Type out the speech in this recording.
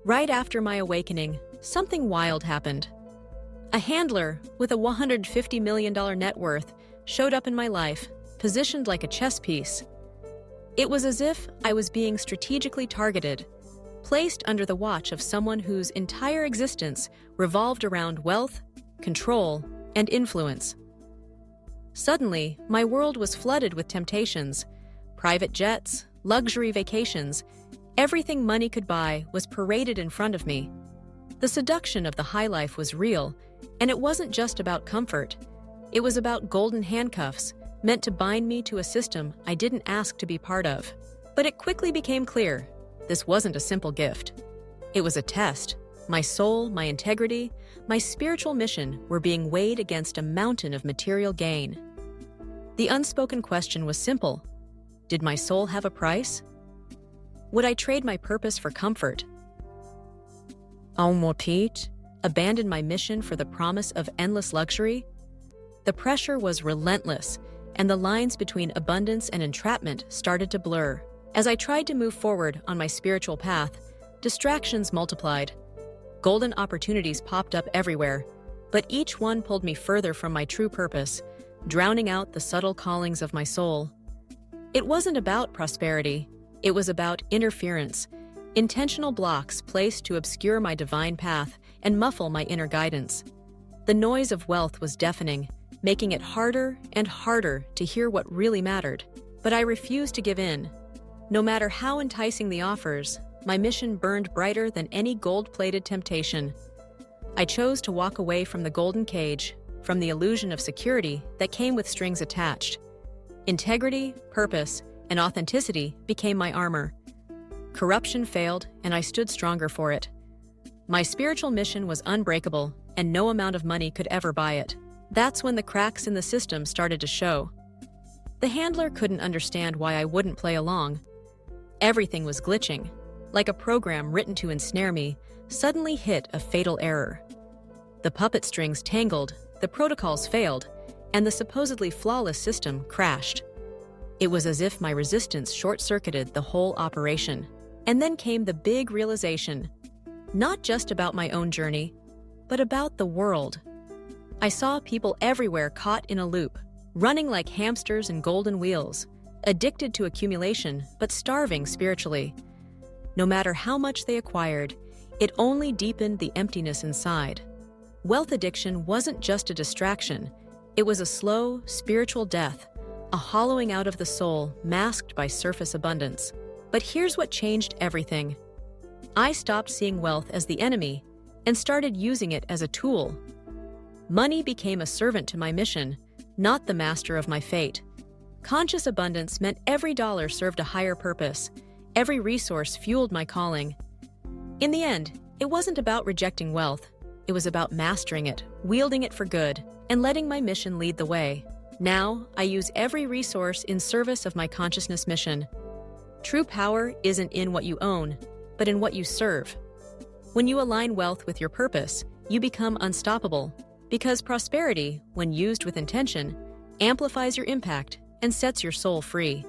Right after my awakening, something wild happened. A handler with a $150 million net worth showed up in my life, positioned like a chess piece. It was as if I was being strategically targeted, placed under the watch of someone whose entire existence revolved around wealth, control, and influence. Suddenly, my world was flooded with temptations. Private jets, luxury vacations, everything money could buy was paraded in front of me. The seduction of the high life was real, and it wasn't just about comfort. It was about golden handcuffs, meant to bind me to a system I didn't ask to be part of. But it quickly became clear, this wasn't a simple gift. It was a test. My soul, my integrity, my spiritual mission were being weighed against a mountain of material gain. The unspoken question was simple. Did my soul have a price? Would I trade my purpose for comfort? Abandon my mission for the promise of endless luxury? The pressure was relentless, and the lines between abundance and entrapment started to blur. As I tried to move forward on my spiritual path, distractions multiplied. Golden opportunities popped up everywhere, but each one pulled me further from my true purpose, drowning out the subtle callings of my soul. It wasn't about prosperity. It was about interference, intentional blocks placed to obscure my divine path and muffle my inner guidance. The noise of wealth was deafening, making it harder and harder to hear what really mattered. But I refused to give in. No matter how enticing the offers, my mission burned brighter than any gold-plated temptation. I chose to walk away from the golden cage, from the illusion of security that came with strings attached. Integrity, purpose, and authenticity became my armor. Corruption failed, and I stood stronger for it. My spiritual mission was unbreakable, and no amount of money could ever buy it. That's when the cracks in the system started to show. The handler couldn't understand why I wouldn't play along. Everything was glitching, like a program written to ensnare me, suddenly hit a fatal error. The puppet strings tangled, the protocols failed, and the supposedly flawless system crashed. It was as if my resistance short-circuited the whole operation. And then came the big realization, not just about my own journey, but about the world. I saw people everywhere caught in a loop, running like hamsters in golden wheels, addicted to accumulation but starving spiritually. No matter how much they acquired, it only deepened the emptiness inside. Wealth addiction wasn't just a distraction, it was a slow, spiritual death, a hollowing out of the soul masked by surface abundance. But here's what changed everything. I stopped seeing wealth as the enemy and started using it as a tool. Money became a servant to my mission, not the master of my fate. Conscious abundance meant every dollar served a higher purpose, every resource fueled my calling. In the end, it wasn't about rejecting wealth. It was about mastering it, wielding it for good, and letting my mission lead the way. Now, I use every resource in service of my consciousness mission. True power isn't in what you own, but in what you serve. When you align wealth with your purpose, you become unstoppable, because prosperity, when used with intention, amplifies your impact and sets your soul free.